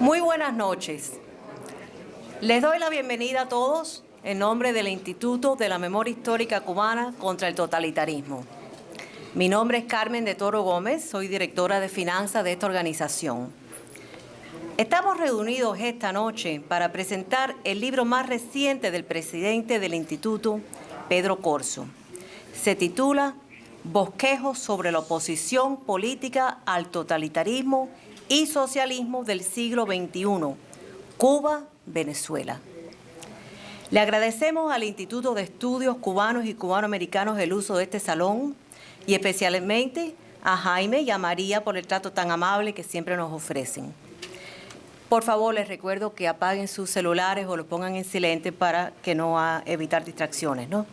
Muy buenas noches. Les doy la bienvenida a todos en nombre del Instituto de la Memoria Histórica Cubana contra el Totalitarismo. Mi nombre es Carmen de Toro Gómez, soy directora de finanzas de esta organización. Estamos reunidos esta noche para presentar el libro más reciente del presidente del Instituto, Pedro Corzo. Se titula Bosquejos sobre la oposición política al totalitarismo y socialismo del siglo XXI, Cuba, Venezuela. Le agradecemos al Instituto de Estudios Cubanos y Cubanoamericanos el uso de este salón y especialmente a Jaime y a María por el trato tan amable que siempre nos ofrecen. Por favor, les recuerdo que apaguen sus celulares o los pongan en silencio para que evitar distracciones, ¿no?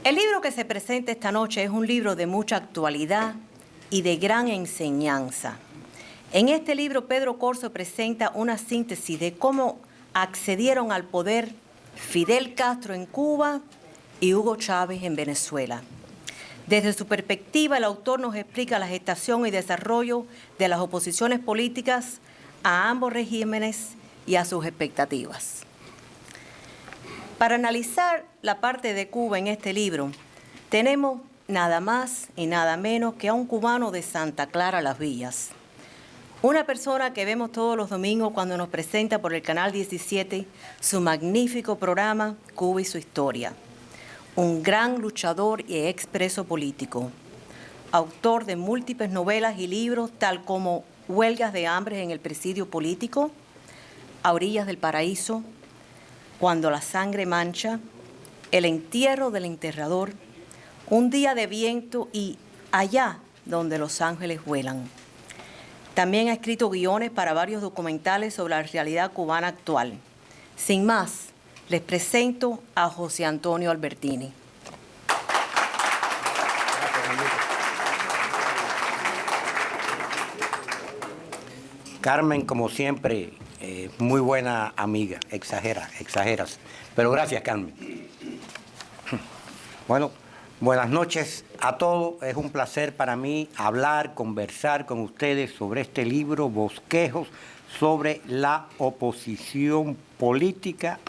El libro que se presenta esta noche es un libro de mucha actualidad y de gran enseñanza. En este libro, Pedro Corzo presenta una síntesis de cómo accedieron al poder Fidel Castro en Cuba y Hugo Chávez en Venezuela. Desde su perspectiva, el autor nos explica la gestación y desarrollo de las oposiciones políticas a ambos regímenes y a sus expectativas. Para analizar la parte de Cuba en este libro, tenemos nada más y nada menos que a un cubano de Santa Clara Las Villas. Una persona que vemos todos los domingos cuando nos presenta por el Canal 17 su magnífico programa Cuba y su historia. Un gran luchador y expreso político. Autor de múltiples novelas y libros, tal como Huelgas de hambre en el presidio político, A orillas del paraíso, Cuando la sangre mancha, El entierro del enterrador, Un día de viento y Allá donde los ángeles vuelan. También ha escrito guiones para varios documentales sobre la realidad cubana actual. Sin más, les presento a José Antonio Albertini. Carmen, como siempre, muy buena amiga, exageras. Pero gracias, Carmen. Bueno, buenas noches a todos. Es un placer para mí conversar con ustedes sobre este libro, Bosquejos sobre la oposición política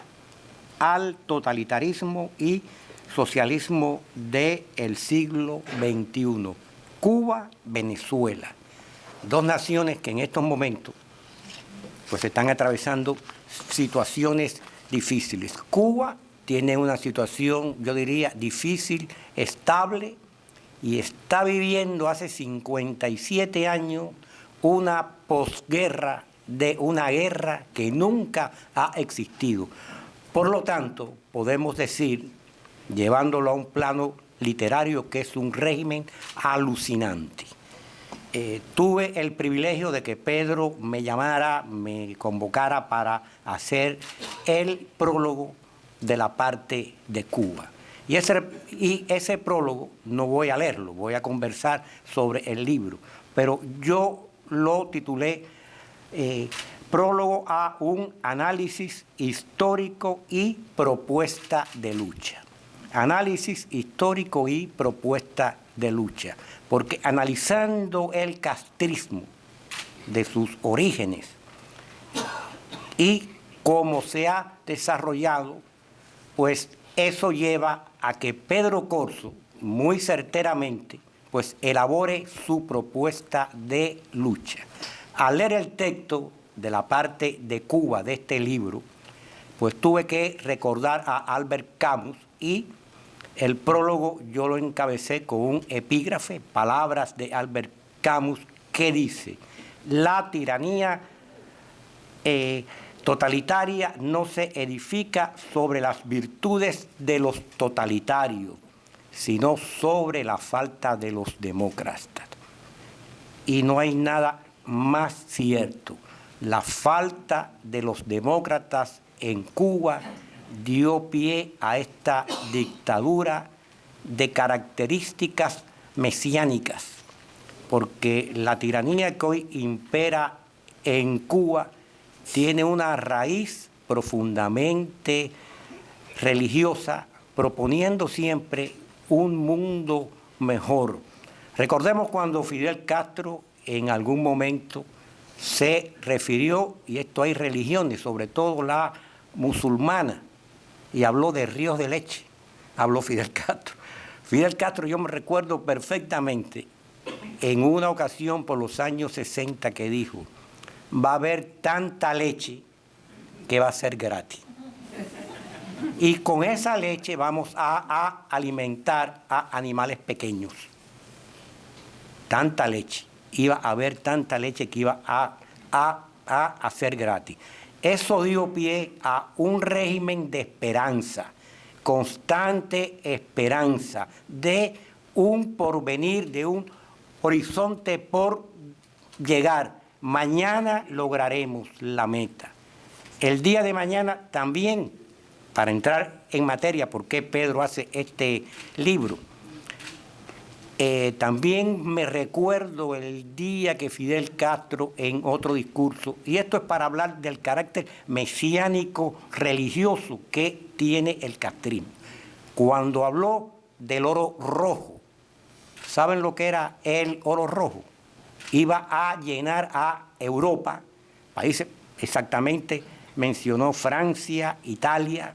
al totalitarismo y socialismo del siglo XXI. Cuba, Venezuela. Dos naciones que en estos momentos pues están atravesando situaciones difíciles. Cuba tiene una situación, yo diría, difícil, estable, y está viviendo hace 57 años una posguerra de una guerra que nunca ha existido. Por lo tanto, podemos decir, llevándolo a un plano literario, que es un régimen alucinante. Tuve el privilegio de que Pedro me llamara, me convocara para hacer el prólogo de la parte de Cuba. Y ese prólogo no voy a leerlo, voy a conversar sobre el libro, pero yo lo titulé Prólogo a un análisis histórico y propuesta de lucha. Análisis histórico y propuesta de lucha, porque analizando el castrismo de sus orígenes y cómo se ha desarrollado, pues eso lleva a que Pedro Corzo, muy certeramente, pues elabore su propuesta de lucha. Al leer el texto de la parte de Cuba de este libro, pues tuve que recordar a Albert Camus, y el prólogo yo lo encabecé con un epígrafe, palabras de Albert Camus, que dice: la tiranía totalitaria no se edifica sobre las virtudes de los totalitarios, sino sobre la falta de los demócratas. Y no hay nada más cierto. La falta de los demócratas en Cuba dio pie a esta dictadura de características mesiánicas, porque la tiranía que hoy impera en Cuba tiene una raíz profundamente religiosa, proponiendo siempre un mundo mejor. Recordemos cuando Fidel Castro en algún momento se refirió, y esto hay religiones, sobre todo la musulmana, y habló de ríos de leche, habló Fidel Castro. Fidel Castro, yo me recuerdo perfectamente, en una ocasión por los años 60 que dijo, va a haber tanta leche que va a ser gratis. Y con esa leche vamos a alimentar a animales pequeños. Tanta leche. Iba a haber tanta leche que iba a ser gratis. Eso dio pie a un régimen de esperanza, constante esperanza, de un porvenir, de un horizonte por llegar. Mañana lograremos la meta. El día de mañana también, para entrar en materia, ¿por qué Pedro hace este libro? También me recuerdo el día que Fidel Castro, en otro discurso, y esto es para hablar del carácter mesiánico religioso que tiene el castrismo, cuando habló del oro rojo. ¿Saben lo que era el oro rojo? Iba a llenar a Europa, países exactamente, mencionó Francia, Italia,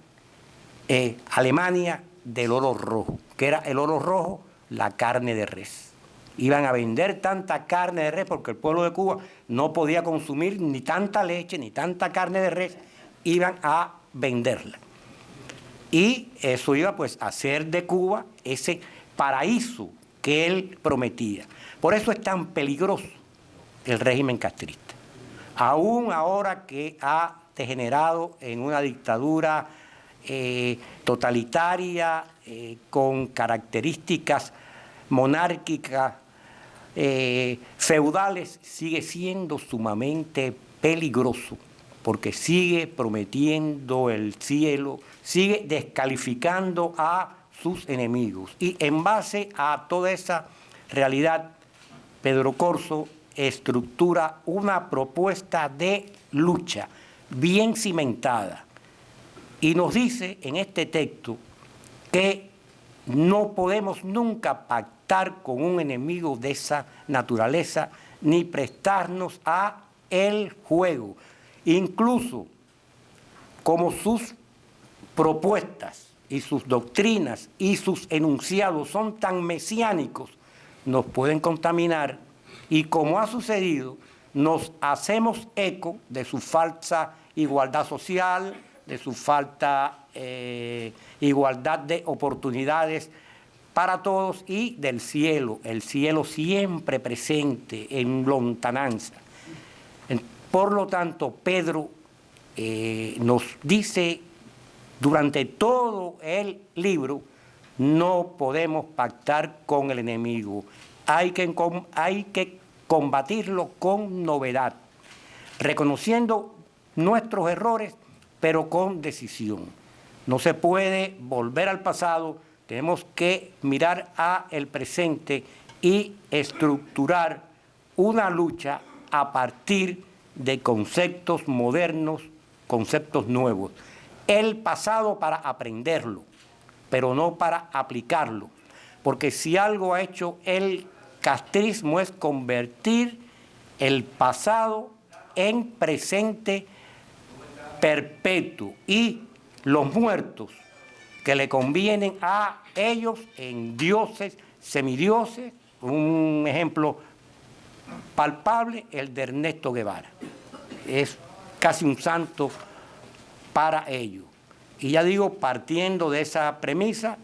Alemania, del oro rojo. ¿Qué era el oro rojo? La carne de res. Iban a vender tanta carne de res porque el pueblo de Cuba no podía consumir ni tanta leche ni tanta carne de res, iban a venderla. Y eso iba pues a hacer de Cuba ese paraíso que él prometía. Por eso es tan peligroso el régimen castrista. Aún ahora que ha degenerado en una dictadura totalitaria, con características monárquicas, feudales, sigue siendo sumamente peligroso, porque sigue prometiendo el cielo, sigue descalificando a sus enemigos. Y en base a toda esa realidad, Pedro Corzo estructura una propuesta de lucha bien cimentada y nos dice en este texto que no podemos nunca pactar con un enemigo de esa naturaleza ni prestarnos a el juego, incluso como sus propuestas y sus doctrinas y sus enunciados son tan mesiánicos, nos pueden contaminar y, como ha sucedido, nos hacemos eco de su falsa igualdad social, de su falta igualdad de oportunidades para todos y del cielo, el cielo siempre presente en lontananza. Por lo tanto, Pedro nos dice durante todo el libro, no podemos pactar con el enemigo, hay que combatirlo con novedad, reconociendo nuestros errores, pero con decisión. No se puede volver al pasado, tenemos que mirar al presente y estructurar una lucha a partir de conceptos modernos, conceptos nuevos. El pasado para aprenderlo, pero no para aplicarlo, porque si algo ha hecho el castrismo es convertir el pasado en presente perpetuo y los muertos que le convienen a ellos en dioses, semidioses. Un ejemplo palpable, el de Ernesto Guevara. Es casi un santo para ellos. Y ya digo, partiendo de esa premisa,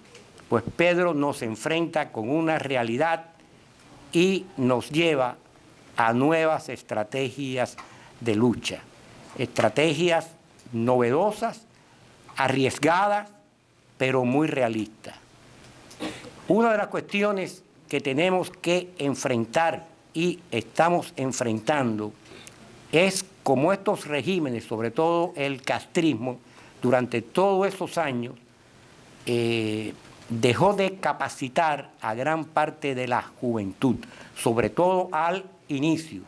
pues Pedro nos enfrenta con una realidad y nos lleva a nuevas estrategias de lucha, estrategias novedosas, arriesgadas, pero muy realistas. Una de las cuestiones que tenemos que enfrentar y estamos enfrentando es cómo estos regímenes, sobre todo el castrismo, durante todos esos años, dejó de capacitar a gran parte de la juventud, sobre todo al inicio.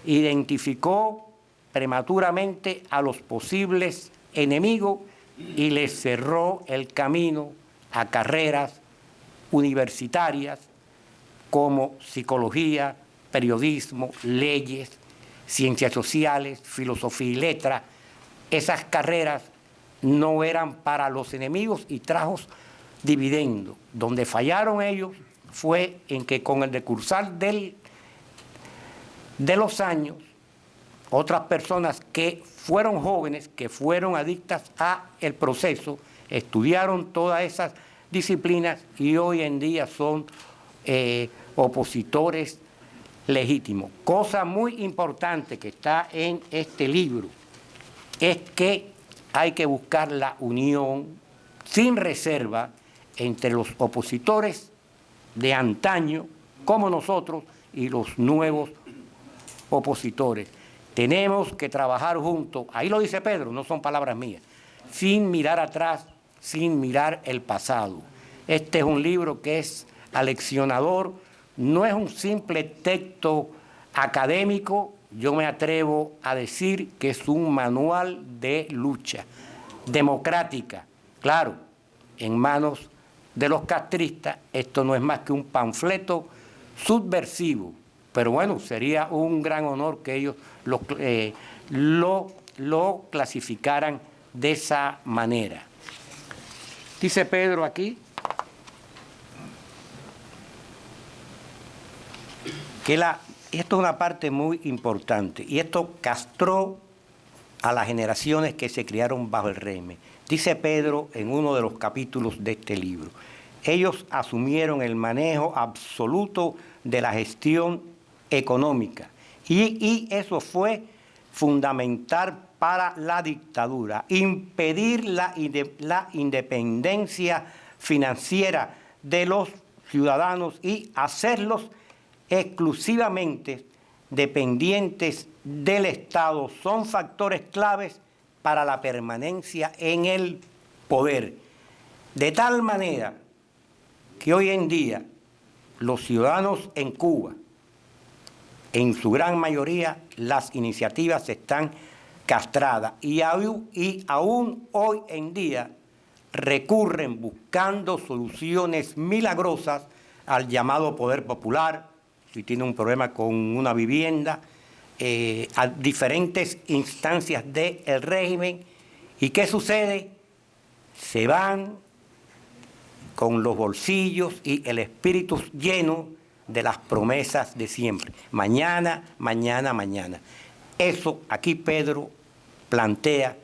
Identificó prematuramente a los posibles enemigos y les cerró el camino a carreras universitarias como psicología, periodismo, leyes, ciencias sociales, filosofía y letras. Esas carreras no eran para los enemigos y trajo dividendo. Donde fallaron ellos fue en que con el decursar de los años, otras personas que fueron jóvenes, que fueron adictas al proceso, estudiaron todas esas disciplinas y hoy en día son opositores legítimos. Cosa muy importante que está en este libro es que hay que buscar la unión sin reserva entre los opositores de antaño, como nosotros, y los nuevos opositores. Tenemos que trabajar juntos, ahí lo dice Pedro, no son palabras mías, sin mirar atrás, sin mirar el pasado. Este es un libro que es aleccionador, no es un simple texto académico, yo me atrevo a decir que es un manual de lucha democrática. Claro, en manos de los castristas esto no es más que un panfleto subversivo, pero bueno, sería un gran honor que ellos lo clasificaran de esa manera. Dice Pedro aquí que esto es una parte muy importante y esto castró a las generaciones que se criaron bajo el régimen. Dice Pedro en uno de los capítulos de este libro, ellos asumieron el manejo absoluto de la gestión económica y eso fue fundamental para la dictadura, impedir la independencia financiera de los ciudadanos y hacerlos exclusivamente dependientes del Estado. Son factores claves para la permanencia en el poder. De tal manera que hoy en día los ciudadanos en Cuba, en su gran mayoría, las iniciativas están castradas y aún hoy en día recurren buscando soluciones milagrosas al llamado poder popular, si tiene un problema con una vivienda, a diferentes instancias del régimen. ¿Y qué sucede? Se van con los bolsillos y el espíritu lleno de las promesas de siempre. Mañana, mañana, mañana. Eso aquí Pedro plantea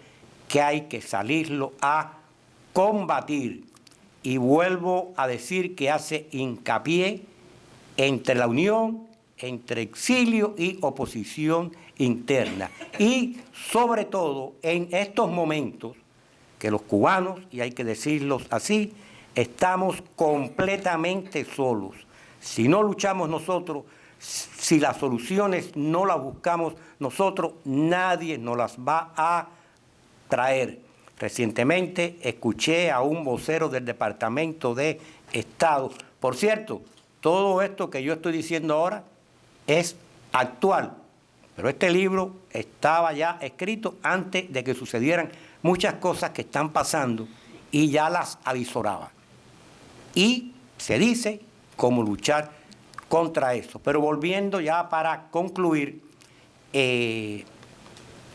que hay que salirlo a combatir. Y vuelvo a decir que hace hincapié entre la unión, entre exilio y oposición interna. Y sobre todo en estos momentos que los cubanos, y hay que decirlos así, estamos completamente solos. Si no luchamos nosotros, si las soluciones no las buscamos nosotros, nadie nos las va a traer. Recientemente escuché a un vocero del Departamento de Estado. Por cierto, todo esto que yo estoy diciendo ahora es actual, pero este libro estaba ya escrito antes de que sucedieran muchas cosas que están pasando y ya las avisoraba. Y se dice cómo luchar contra eso. Pero volviendo ya para concluir,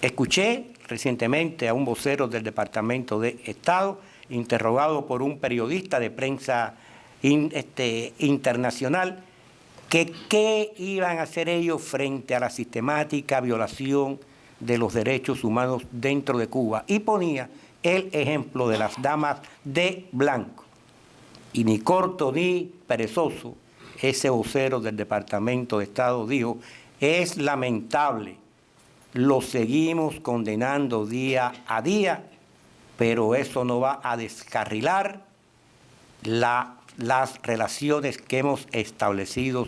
escuché recientemente a un vocero del Departamento de Estado, interrogado por un periodista de prensa internacional, que qué iban a hacer ellos frente a la sistemática violación de los derechos humanos dentro de Cuba. Y ponía el ejemplo de las damas de blanco. Y ni corto ni perezoso, ese vocero del Departamento de Estado dijo, es lamentable, lo seguimos condenando día a día, pero eso no va a descarrilar las relaciones que hemos establecido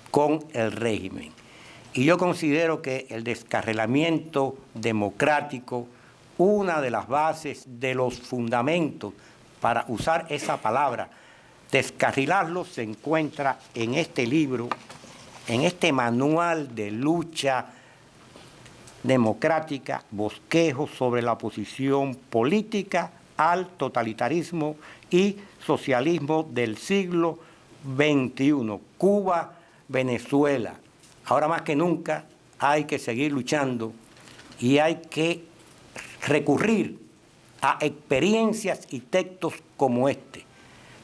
con el régimen. Y yo considero que el descarrilamiento democrático, una de las bases de los fundamentos, para usar esa palabra, descarrilarlo, se encuentra en este libro, en este manual de lucha democrática, bosquejos sobre la oposición política al totalitarismo y socialismo del siglo XXI, Cuba, Venezuela. Ahora más que nunca hay que seguir luchando y hay que recurrir a experiencias y textos como este,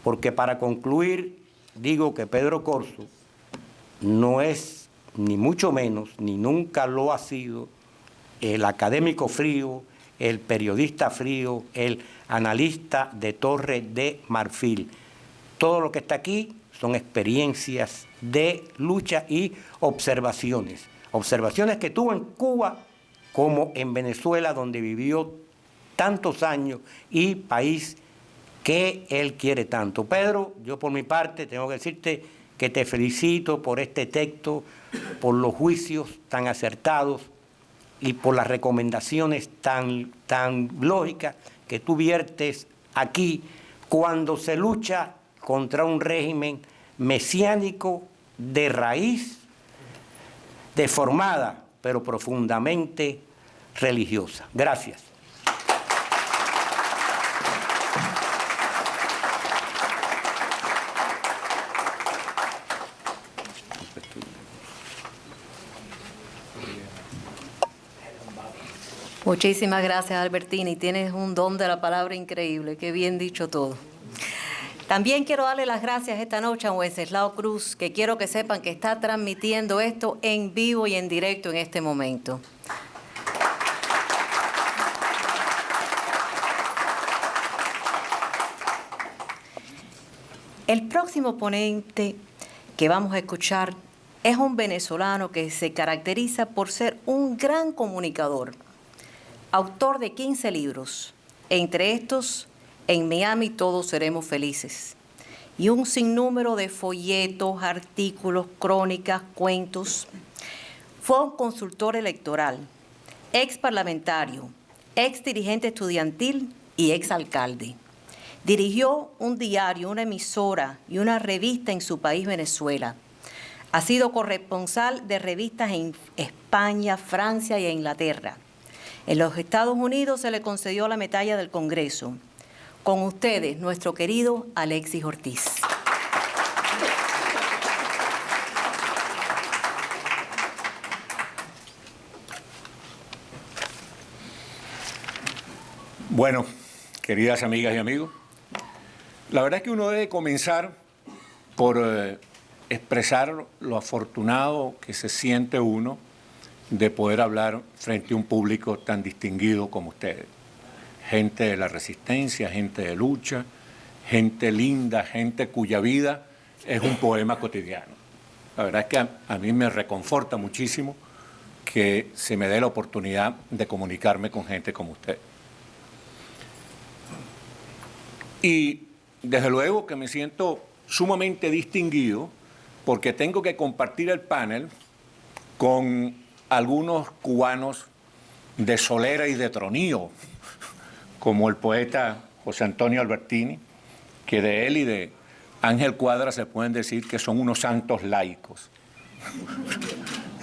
porque para concluir digo que Pedro Corzo no es ni mucho menos, ni nunca lo ha sido, el académico frío, el periodista frío, el analista de Torre de Marfil. Todo lo que está aquí son experiencias de lucha y observaciones. Observaciones que tuvo en Cuba como en Venezuela, donde vivió tantos años, y país que él quiere tanto. Pedro, yo por mi parte tengo que decirte que te felicito por este texto, por los juicios tan acertados y por las recomendaciones tan lógicas que tú viertes aquí cuando se lucha contra un régimen mesiánico de raíz deformada, pero profundamente religiosa. Gracias. Muchísimas gracias, Albertini. Tienes un don de la palabra increíble. Qué bien dicho todo. También quiero darle las gracias esta noche a Wenceslao Cruz, que quiero que sepan que está transmitiendo esto en vivo y en directo en este momento. El próximo ponente que vamos a escuchar es un venezolano que se caracteriza por ser un gran comunicador, autor de 15 libros, entre estos, En Miami todos seremos felices, y un sinnúmero de folletos, artículos, crónicas, cuentos. Fue un consultor electoral, ex parlamentario, ex dirigente estudiantil y ex alcalde. Dirigió un diario, una emisora y una revista en su país, Venezuela. Ha sido corresponsal de revistas en España, Francia y Inglaterra. En los Estados Unidos se le concedió la medalla del Congreso. Con ustedes, nuestro querido Alexis Ortiz. Bueno, queridas amigas y amigos, la verdad es que uno debe comenzar por expresar lo afortunado que se siente uno de poder hablar frente a un público tan distinguido como ustedes. Gente de la resistencia, gente de lucha, gente linda, gente cuya vida es un poema cotidiano. La verdad es que a mí me reconforta muchísimo que se me dé la oportunidad de comunicarme con gente como usted. Y desde luego que me siento sumamente distinguido porque tengo que compartir el panel con algunos cubanos de solera y de tronío, como el poeta José Antonio Albertini, que de él y de Ángel Cuadra se pueden decir que son unos santos laicos,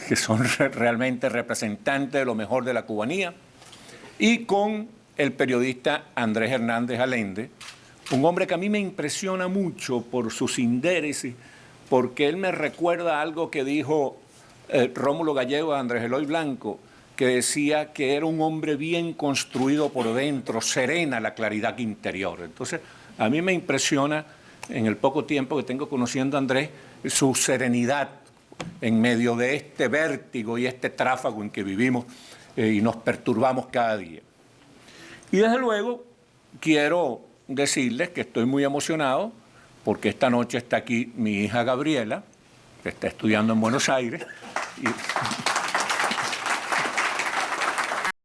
que son realmente representantes de lo mejor de la cubanía, y con el periodista Andrés Hernández Allende, un hombre que a mí me impresiona mucho por sus síntesis, porque él me recuerda algo que dijo Rómulo Gallego a Andrés Eloy Blanco, que decía que era un hombre bien construido por dentro, serena la claridad interior. Entonces, a mí me impresiona, en el poco tiempo que tengo conociendo a Andrés, su serenidad en medio de este vértigo y este tráfago en que vivimos y nos perturbamos cada día. Y desde luego, quiero decirles que estoy muy emocionado porque esta noche está aquí mi hija Gabriela, que está estudiando en Buenos Aires,